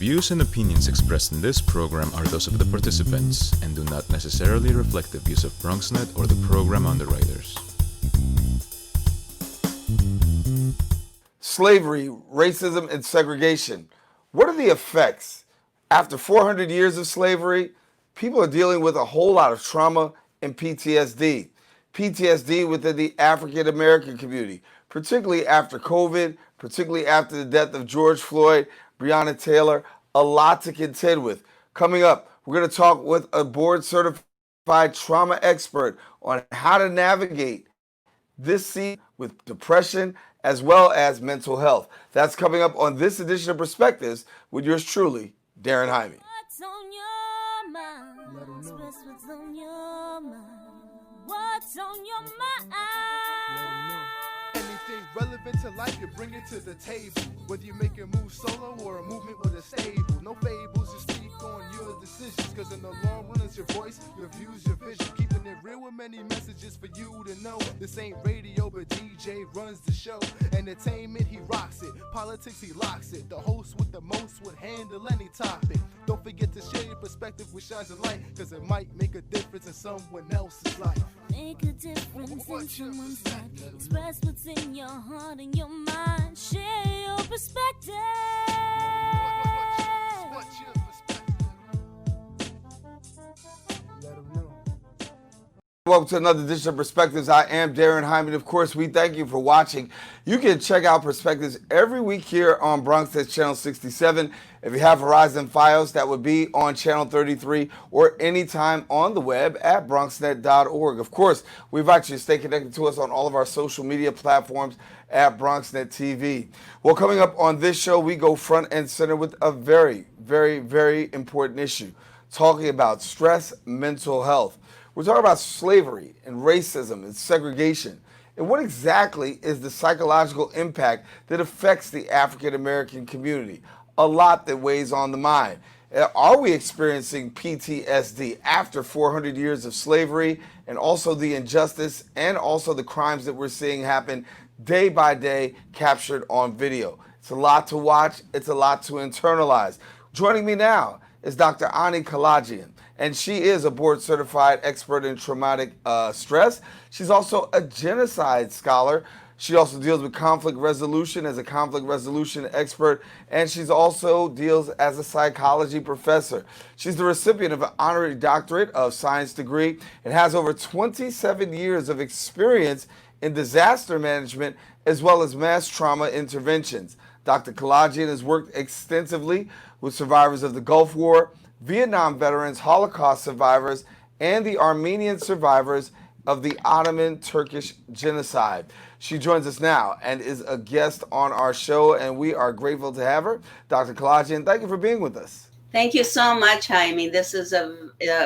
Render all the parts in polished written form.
views and opinions expressed in this program are those of the participants and do not necessarily reflect the views of BronxNet or the program underwriters. Slavery, racism, and segregation. What are the effects? After 400 years of slavery, people are dealing with a whole lot of trauma and PTSD. PTSD within the African American community, particularly after COVID, particularly after the death of George Floyd, Breonna Taylor, a lot to contend with. Coming up, we're going to talk with a board certified trauma expert on how to navigate this season with depression as well as mental health. That's coming up on this edition of Perspectives with yours truly, Darren Hyman. What's on your mind? Express what's on your mind. What's on your mind? Anything relevant to life, you bring it to the table. Whether you make a move solo or a movement with a stable. No fables, you speak on your decisions. Cause in the long run, it's your voice, your views, your vision. Keeping it real with many messages for you to know. This ain't radio, but DJ runs the show. Entertainment, he rocks it. Politics, he locks it. The host with the most would handle any topic. Don't forget to share your perspective with shines of light. Cause it might make a difference in someone else's life. Make a difference in someone's life. Express what's in your heart and your mind. Share your perspective. What's your perspective? Let them know. Welcome to another edition of Perspectives. I am Darren Hyman. Of course, we thank you for watching. You can check out Perspectives every week here on BronxNet Channel 67. If you have Verizon Fios, that would be on Channel 33 or anytime on the web at bronxnet.org. Of course, we invite you to stay connected to us on all of our social media platforms at BronxNet TV. Well, coming up on this show, we go front and center with a very, very, very important issue, talking about stress, mental health. We're talking about slavery and racism and segregation. And what exactly is the psychological impact that affects the African American community? A lot that weighs on the mind. Are we experiencing PTSD after 400 years of slavery and also the injustice and also the crimes that we're seeing happen day by day captured on video? It's a lot to watch. It's a lot to internalize. Joining me now is Dr. Kalayjian, and she is a board-certified expert in traumatic stress. She's also a genocide scholar. She also deals with conflict resolution as a conflict resolution expert, and she's also deals as a psychology professor. She's the recipient of an honorary doctorate of science degree and has over 27 years of experience in disaster management as well as mass trauma interventions. Dr. Kalayjian has worked extensively with survivors of the Gulf War, Vietnam veterans, Holocaust survivors, and the Armenian survivors of the Ottoman Turkish genocide. She joins us now and is a guest on our show, and we are grateful to have her. Dr. Kalayjian, thank you for being with us. Thank you so much, Jaime. This is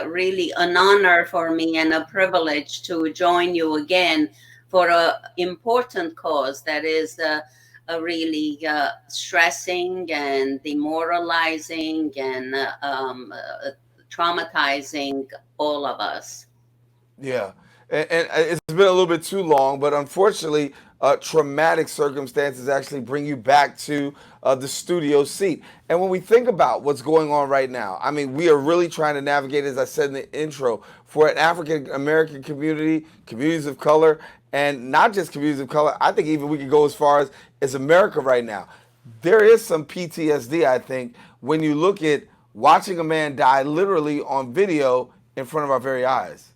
really an honor for me and a privilege to join you again for an important cause that is really stressing and demoralizing and traumatizing all of us. Yeah, and it's been a little bit too long, but unfortunately, traumatic circumstances actually bring you back to the studio seat. And when we think about what's going on right now, I mean, we are really trying to navigate, as I said in the intro, for an African American community, communities of color, and not just communities of color. I think even we could go as far as America right now. There is some PTSD, I think, when you look at watching a man die literally on video in front of our very eyes.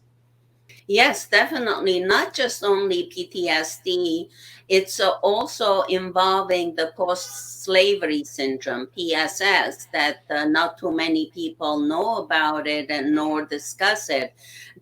Yes, definitely. Not just only PTSD, it's also involving the post-slavery syndrome, PSS, that not too many people know about it and nor discuss it.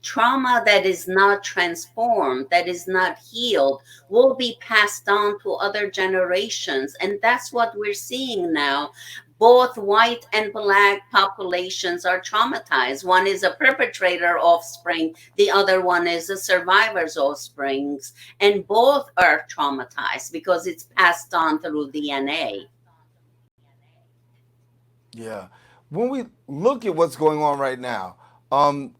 Trauma that is not transformed, that is not healed, will be passed on to other generations. And that's what we're seeing now. Both white and black populations are traumatized. One is a perpetrator offspring, the other one is a survivor's offsprings, and both are traumatized because it's passed on through DNA. Yeah. When we look at what's going on right now,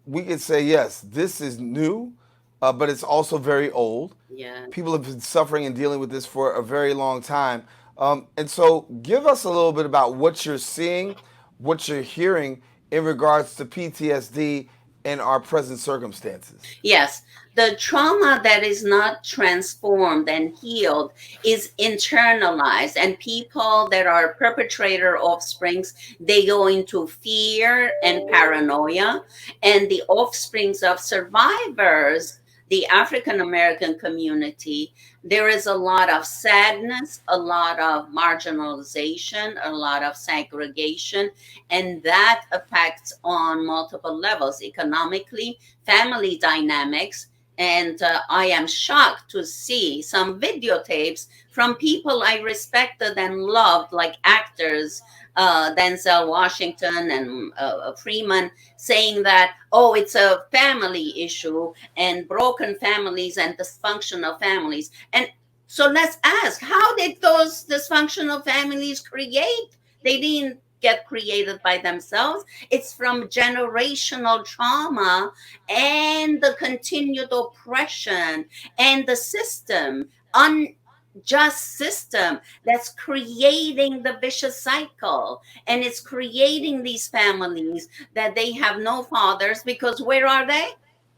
we could say, yes, this is new, but it's also very old. Yeah. People have been suffering and dealing with this for a very long time. And so give us a little bit about what you're seeing, what you're hearing in regards to PTSD in our present circumstances. Yes, the trauma that is not transformed and healed is internalized, and people that are perpetrator offsprings, they go into fear and paranoia, and the offsprings of survivors, the African American community, there is a lot of sadness, a lot of marginalization, a lot of segregation, and that affects on multiple levels: economically, family dynamics. And I am shocked to see some videotapes from people I respected and loved, like actors, Denzel Washington and Freeman, saying that, oh, it's a family issue and broken families and dysfunctional families. And so let's ask, how did those dysfunctional families create? They didn't get created by themselves. It's from generational trauma and the continued oppression and the system, unjust system, that's creating the vicious cycle. And it's creating these families that they have no fathers, because where are they?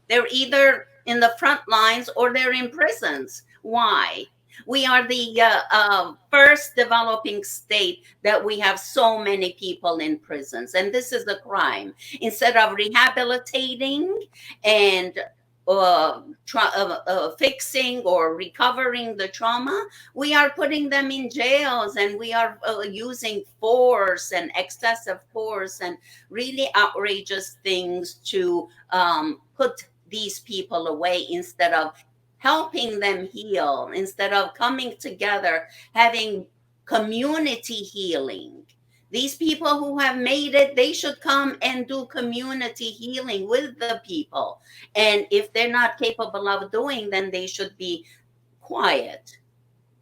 They're either in the front lines or they're in prisons. Why? We are the first developing state that we have so many people in prisons, and this is a crime. Instead of rehabilitating and fixing or recovering the trauma, we are putting them in jails, and we are using force and excessive force and really outrageous things to put these people away, instead of helping them heal, instead of coming together, having community healing. These people who have made it, they should come and do community healing with the people. And if they're not capable of doing, then they should be quiet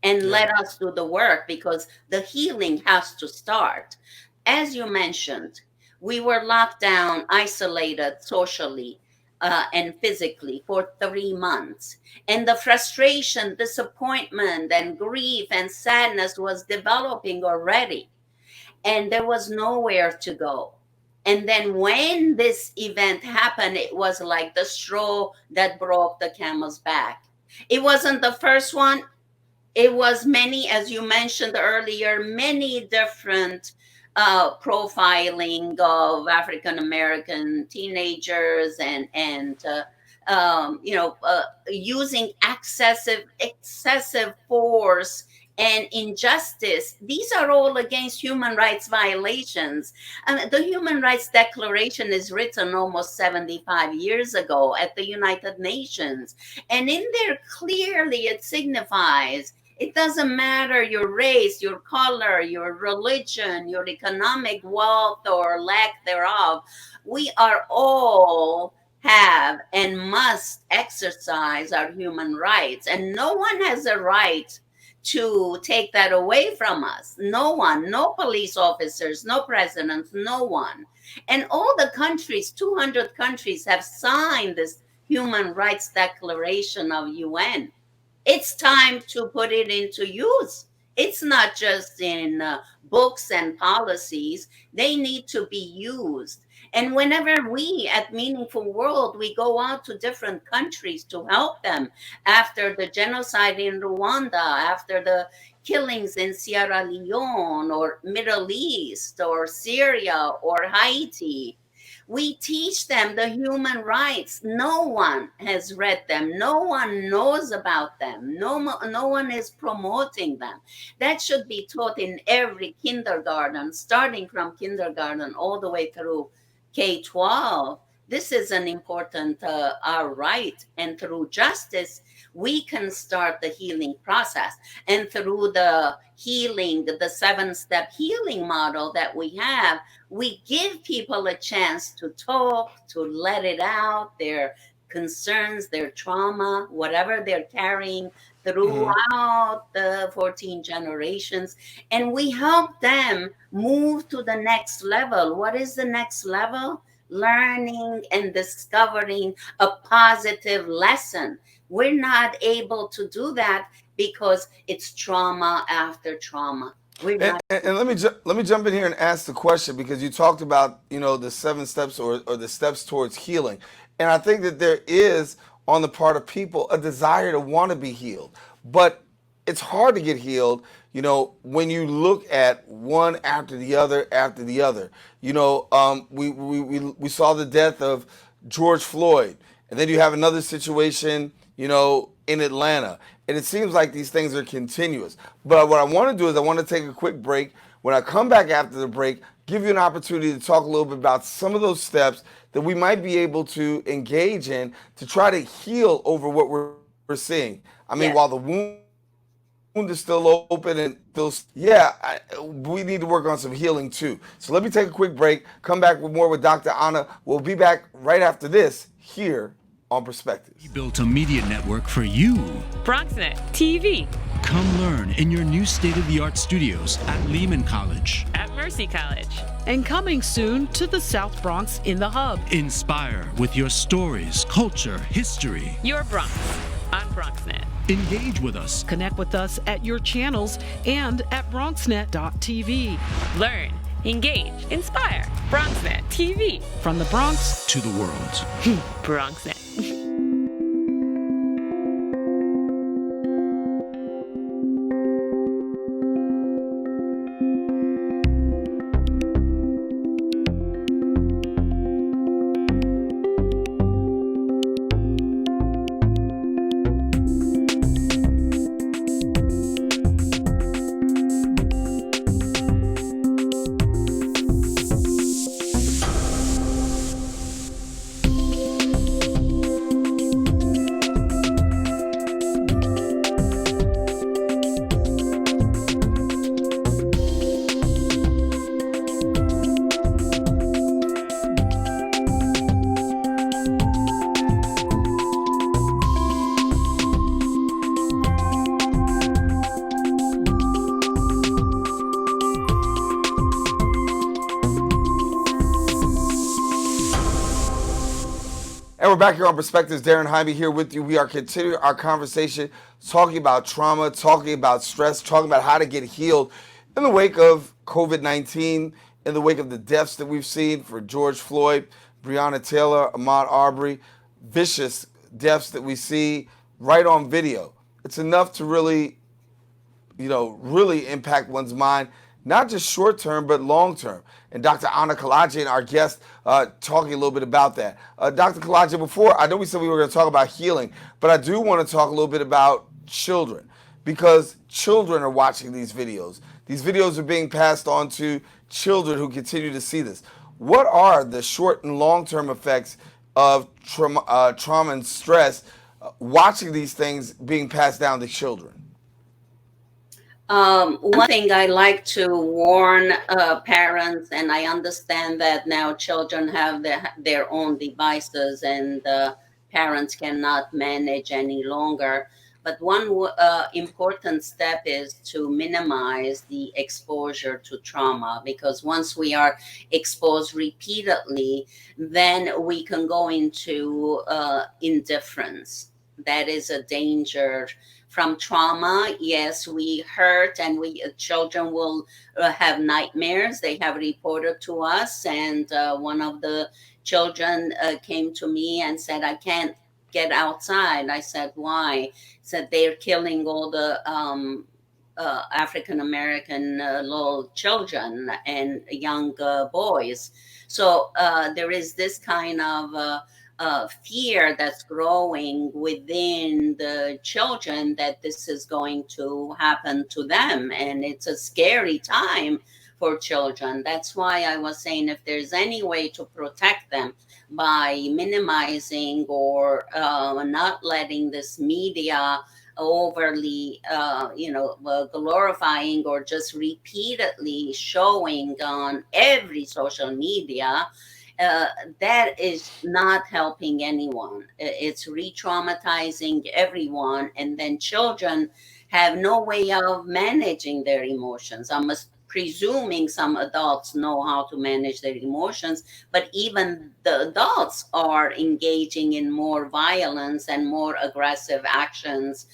and let us do the work, because the healing has to start. As you mentioned, we were locked down, isolated socially and physically for 3 months. And the frustration, disappointment, and grief and sadness was developing already, and there was nowhere to go. And then when this event happened, it was like the straw that broke the camel's back. It wasn't the first one, it was many, as you mentioned earlier, many different profiling of African American teenagers, and using excessive force and injustice. These are all against human rights violations. And the Human Rights Declaration is written almost 75 years ago at the United Nations. And in there, clearly it signifies it doesn't matter your race, your color, your religion, your economic wealth or lack thereof. We are all have and must exercise our human rights, and no one has a right to take that away from us. No one, no police officers, no presidents, no one. And all the countries, 200 countries, have signed this Human Rights Declaration of UN. It's time to put it into use. It's not just in books and policies, they need to be used. And whenever we at Meaningful World, we go out to different countries to help them after the genocide in Rwanda, after the killings in Sierra Leone or Middle East or Syria or Haiti, we teach them the human rights. No one has read them. No one knows about them. No one is promoting them. That should be taught in every kindergarten, starting from kindergarten all the way through K-12. This is an important our right, and through justice, we can start the healing process. And through the healing, the 7-step healing model that we have, we give people a chance to talk, to let it out, their concerns, their trauma, whatever they're carrying throughout the 14 generations. And we help them move to the next level. What is the next level? Learning and discovering a positive lesson. We're not able to do that because it's trauma after trauma. We And, like and, and let me jump in here and ask the question, because you talked about, the 7 steps, or the steps towards healing, and I think that there is, on the part of people, a desire to want to be healed, but it's hard to get healed. When you look at one after the other after the other. We saw the death of George Floyd, and then you have another situation, in Atlanta. And it seems like these things are continuous. But what I want to do is I want to take a quick break. When I come back after the break, give you an opportunity to talk a little bit about some of those steps that we might be able to engage in to try to heal over what we're seeing. I mean, yes. while the wound is still open and feels, yeah, we need to work on some healing too. So let me take a quick break, come back with more with Dr. Anna. We'll be back right after this here on We Perspectives. built a media network for you. BronxNet TV Come learn in your new state-of-the-art studios at Lehman College. at Mercy College. And coming soon to the South Bronx in the Hub. Inspire with your stories, culture, history. Your Bronx on BronxNet. Engage with us. Connect with us at your channels and at bronxnet.tv. Learn, engage, inspire. BronxNet TV. From the Bronx To the world. BronxNet. And we're back here on Perspectives. Darren Hybe here with you. We are continuing our conversation, talking about trauma, talking about stress, talking about how to get healed in the wake of COVID-19, in the wake of the deaths that we've seen for George Floyd, Breonna Taylor, Ahmaud Arbery, vicious deaths that we see right on video. It's enough to really really impact one's mind, not just short term, but long term. And Dr. Anna Kalayjian, our guest, talking a little bit about that. Dr. Kalayjian, before, I know we said we were going to talk about healing, but I do want to talk a little bit about children, because children are watching these videos. These videos are being passed on to children who continue to see this. What are the short and long term effects of trauma and stress watching these things being passed down to children? One thing I like to warn parents, and I understand that now children have their own devices and parents cannot manage any longer. But one important step is to minimize the exposure to trauma, because once we are exposed repeatedly, then we can go into indifference. That is a danger. From trauma, yes, we hurt, and we children will have nightmares. They have reported to us, and one of the children came to me and said, "I can't get outside." I said, "Why?" He said, "They're killing all the African American little children and young boys." So there is this kind of fear that's growing within the children that this is going to happen to them. And it's a scary time for children. That's why I was saying, if there's any way to protect them by minimizing or not letting this media overly glorifying or just repeatedly showing on every social media, that is not helping anyone. It's re-traumatizing everyone, and then children have no way of managing their emotions. I'm a presuming some adults know how to manage their emotions, but even the adults are engaging in more violence and more aggressive actions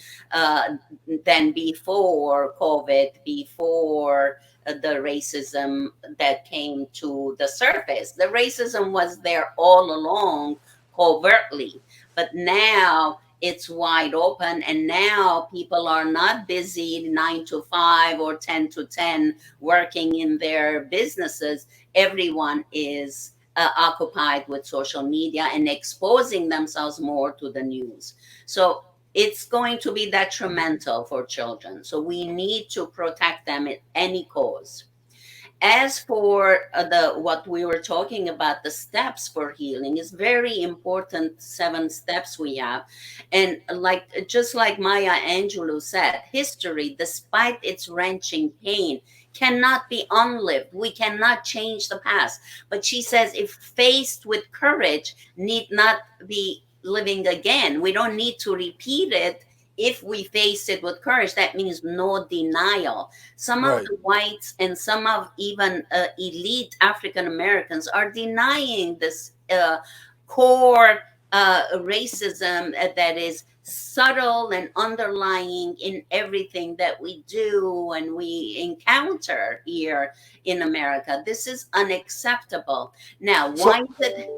than before COVID, before the racism that came to the surface. The racism was there all along, covertly, but now it's wide open, and now people are not busy 9 to 5 or 10 to 10 working in their businesses. Everyone is occupied with social media and exposing themselves more to the news. So it's going to be detrimental for children. So we need to protect them at any cost. As for the what we were talking about, the steps for healing is very important. 7 steps we have, and like just like Maya Angelou said, history, despite its wrenching pain, cannot be unlived. We cannot change the past, but she says if faced with courage, need not be living again. We don't need to repeat it. If we face it with courage, that means no denial. Some of Right. the whites and some of even elite African Americans are denying this core racism that is subtle and underlying in everything that we do and we encounter here in America. This is unacceptable. Now, So, why is it?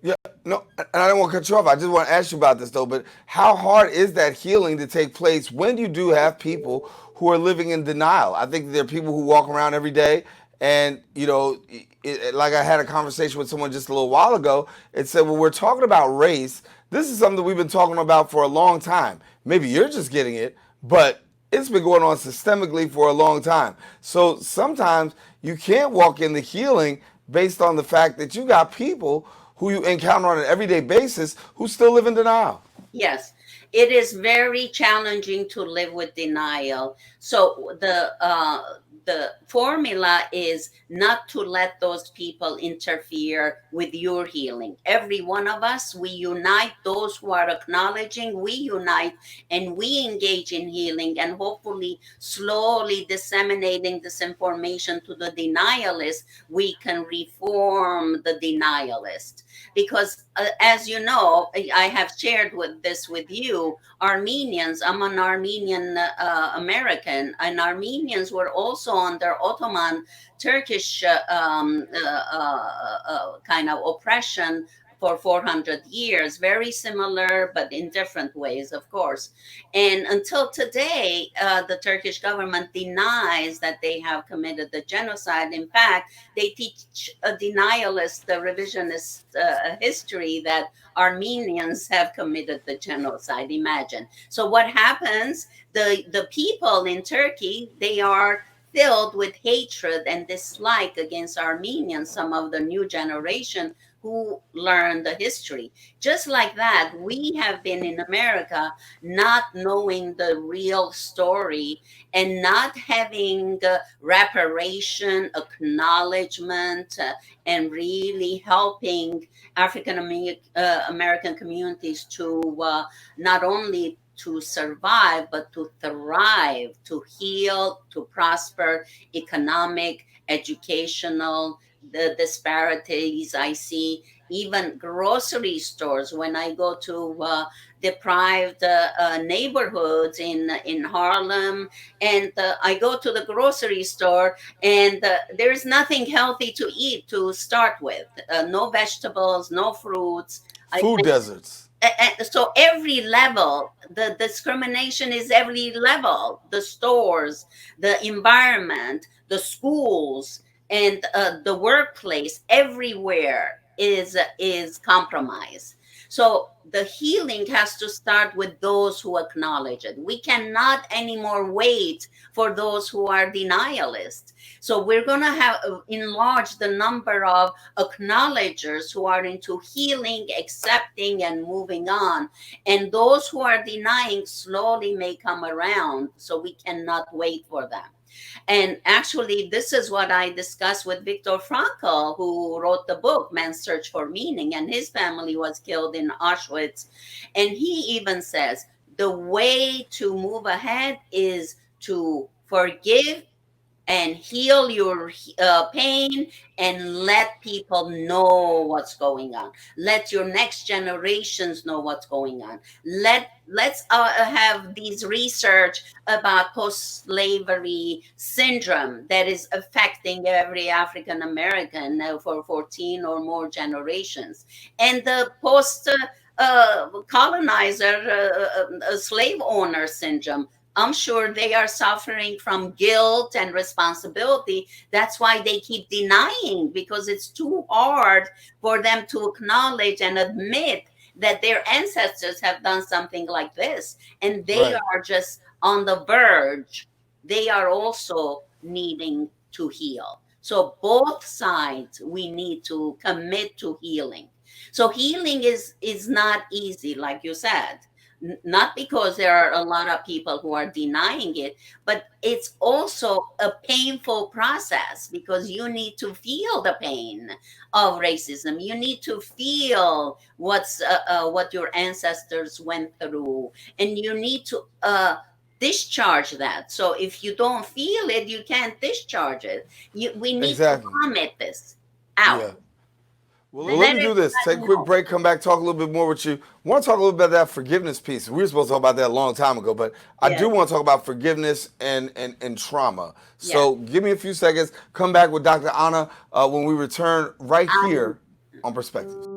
yeah, no, and I don't want to cut you off. I just want to ask you about this though. But how hard is that healing to take place when you do have people who are living in denial? I think there are people who walk around every day, and like I had a conversation with someone just a little while ago. It said, "Well, we're talking about race. This is something we've been talking about for a long time. Maybe you're just getting it, but it's been going on systemically for a long time. So sometimes you can't walk in the healing based on the fact that you got people who you encounter on an everyday basis who still live in denial." Yes, it is very challenging to live with denial. So the formula is not to let those people interfere with your healing. Every one of us, we unite. Those who are acknowledging, we unite and we engage in healing, and hopefully slowly disseminating this information to the denialist, we can reform the denialist. Because as you know, I have shared with you, Armenians, I'm an Armenian American, and Armenians were also under Ottoman Turkish kind of oppression for 400 years, very similar, but in different ways, of course. And until today, the Turkish government denies that they have committed the genocide. In fact, they teach a denialist, the revisionist history that Armenians have committed the genocide. Imagine. So what happens? The people in Turkey, they are filled with hatred and dislike against Armenians, some of the new generation who learn the history. Just like that, we have been in America not knowing the real story and not having reparation, acknowledgement, and really helping African American communities to not only to survive, but to thrive, to heal, to prosper, economic, educational, the disparities I see, even grocery stores. When I go to deprived neighborhoods in Harlem, and I go to the grocery store, and there's nothing healthy to eat to start with. No vegetables, no fruits. Food deserts. So every level, the discrimination is every level: the stores, the environment, the schools, and the workplace. Everywhere is compromised. So the healing has to start with those who acknowledge it. We cannot anymore wait for those who are denialists. So we're going to have enlarge the number of acknowledgers who are into healing, accepting, and moving on. And those who are denying slowly may come around. So we cannot wait for them. And actually, this is what I discussed with Viktor Frankl, who wrote the book, Man's Search for Meaning, and his family was killed in Auschwitz. And he even says the way to move ahead is to forgive and heal your pain, and let people know what's going on. Let your next generations know what's going on. Let's have these research about post-slavery syndrome that is affecting every African American for 14 or more generations, and the post colonizer slave owner syndrome. I'm sure they are suffering from guilt and responsibility. That's why they keep denying, because it's too hard for them to acknowledge and admit that their ancestors have done something like this. And they Right. are just on the verge. They are also needing to heal. So, both sides, we need to commit to healing. So, healing is not easy, like you said, not because there are a lot of people who are denying it, but it's also a painful process, because you need to feel the pain of racism. You need to feel what your ancestors went through, and you need to discharge that. So if you don't feel it, you can't discharge it. We need to Exactly. vomit this out. Yeah. Well, let Let me do it this. Take a quick know. break, come back, talk a little bit more with you. I want to talk a little bit about that forgiveness piece. We were supposed to talk about that a long time ago, but I do Yes, want to talk about forgiveness and trauma. yes. So give me a few seconds. Come back with Dr. Anna when we return right Um, here on Perspectives.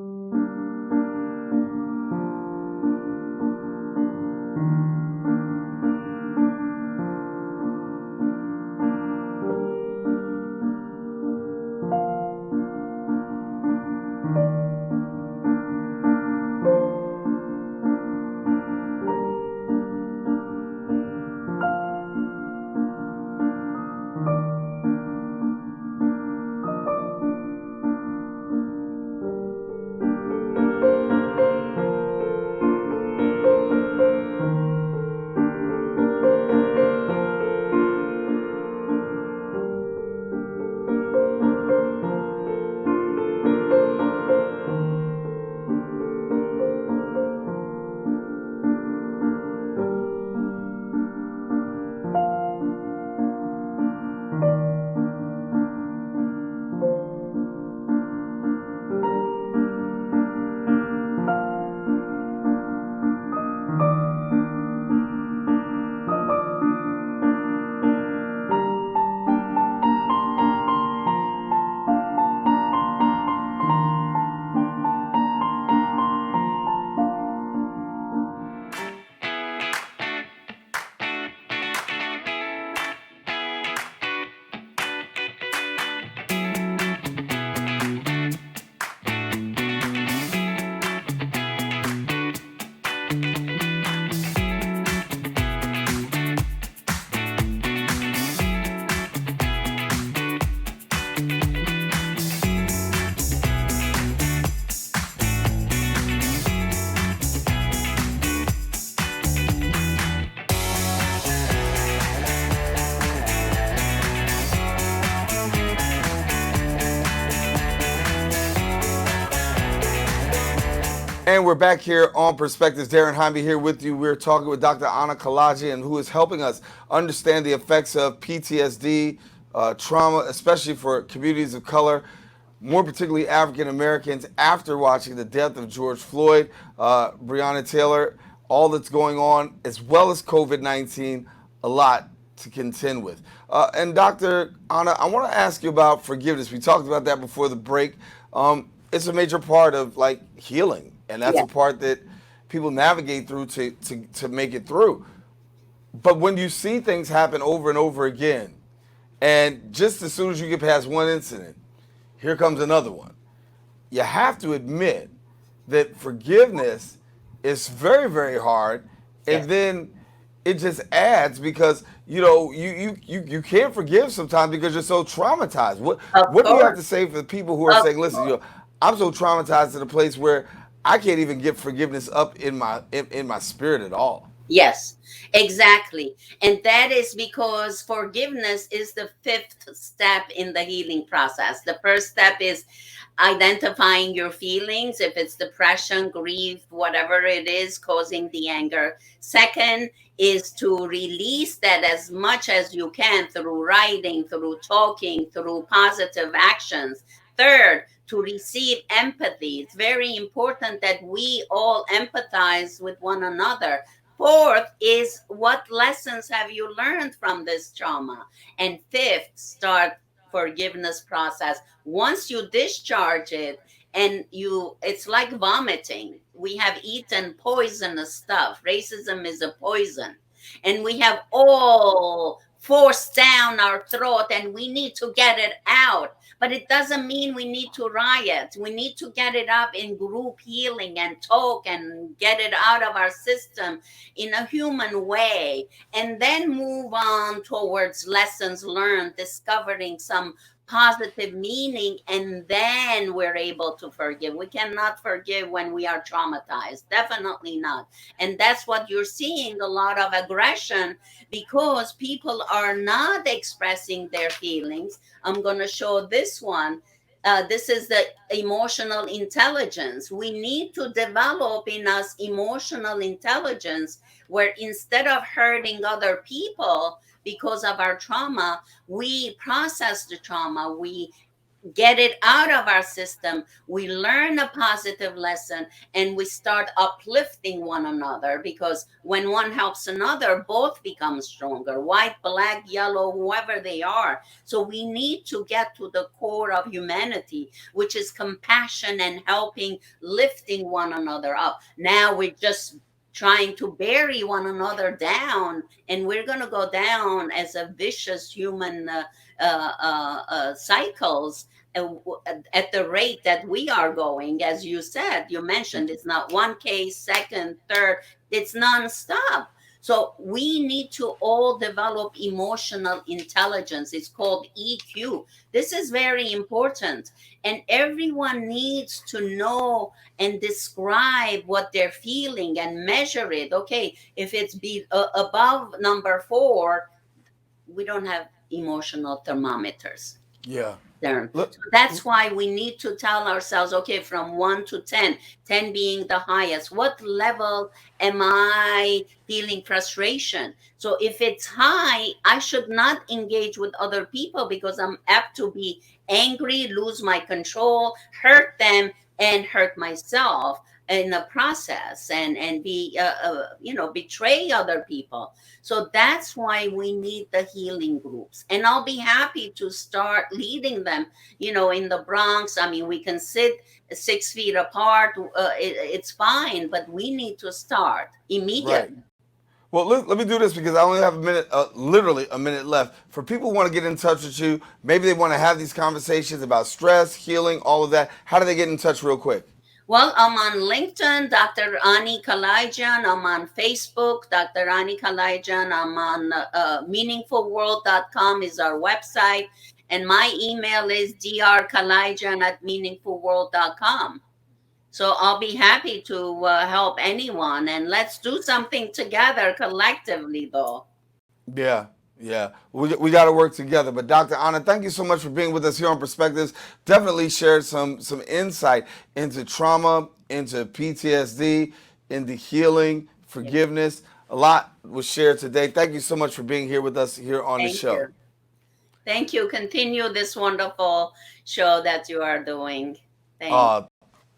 And we're back here on Perspectives. Darren Jaime here with you. We're talking with Dr. Anna Kalayjian, who is helping us understand the effects of PTSD, trauma, especially for communities of color, more particularly African Americans, after watching the death of George Floyd, Breonna Taylor, all that's going on, as well as COVID-19, a lot to contend with. And Dr. Anna, I want to ask you about forgiveness. We talked about that before the break. It's a major part of like healing, and that's yeah. a part that people navigate through to make it through. But when you see things happen over and over again, and just as soon as you get past one incident, here comes another one, you have to admit that forgiveness is very, very hard, and Yes. then it just adds because you can't forgive sometimes because you're so traumatized. What Of what do you have course. to say for the people who are Of saying, listen, course. I'm so traumatized to the place where I can't even get forgiveness up in my spirit at all. Yes, exactly. And that is because forgiveness is the fifth step in the healing process. The first step is identifying your feelings, if it's depression, grief, whatever it is causing the anger. Second is to release that as much as you can through writing, through talking, through positive actions. Third, to receive empathy. It's very important that we all empathize with one another. Fourth is, what lessons have you learned from this trauma? And fifth, start forgiveness process. Once you discharge it, and it's like vomiting. We have eaten poisonous stuff. Racism is a poison, and we have all forced down our throat, and we need to get it out. But it doesn't mean we need to riot. We need to get it up in group healing and talk and get it out of our system in a human way, and then move on towards lessons learned, discovering some positive meaning, and then we're able to forgive. We cannot forgive when we are traumatized, definitely not. And that's what you're seeing, a lot of aggression, because people are not expressing their feelings. I'm going to show this one. This is the emotional intelligence. We need to develop in us emotional intelligence, where instead of hurting other people because of our trauma, we process the trauma, we get it out of our system, we learn a positive lesson, and we start uplifting one another, because when one helps another, both become stronger, white, black, yellow, whoever they are. So we need to get to the core of humanity, which is compassion and helping, lifting one another up. Now we're just trying to bury one another down, and we're going to go down as a vicious human cycles at the rate that we are going. As you said, you mentioned, it's not one case, second, third, it's nonstop. So we need to all develop emotional intelligence. It's called EQ. This is very important. And everyone needs to know and describe what they're feeling and measure it. Okay, if it's above number 4, we don't have emotional thermometers. Yeah. So that's why we need to tell ourselves, okay, from 1 to 10, 10 being the highest, what level am I feeling frustration? So if it's high, I should not engage with other people, because I'm apt to be angry, lose my control, hurt them, and hurt myself in the process, and be betray other people. So that's why we need the healing groups, and I'll be happy to start leading them. In the Bronx, I mean, we can sit 6 feet apart, it's fine, but we need to start immediately. Right. Well, let me do this, because I only have a minute, literally a minute left. For people who want to get in touch with you, maybe they want to have these conversations about stress, healing, all of that. How do they get in touch real quick? Well, I'm on LinkedIn, Dr. Ani Kalayjian. I'm on Facebook, Dr. Ani Kalayjian. I'm on meaningfulworld.com is our website. And my email is drkalayjian@meaningfulworld.com. So I'll be happy to help anyone. And let's do something together collectively, though. Yeah. We got to work together. But Dr. Anna, thank you so much for being with us here on Perspectives. Definitely shared some insight into trauma, into PTSD, into healing, forgiveness. A lot was shared today. Thank you so much for being here with us here on the show. Thank you. Continue this wonderful show that you are doing.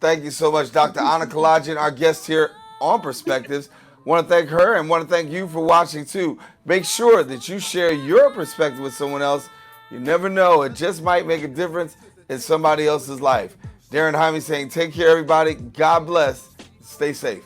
Thank you so much, Dr. Anna Kalayjian, our guest here on Perspectives. Want to thank her, and want to thank you for watching too. Make sure that you share your perspective with someone else. You never know, it just might make a difference in somebody else's life. Darren Jaime saying, take care, everybody. God bless. Stay safe.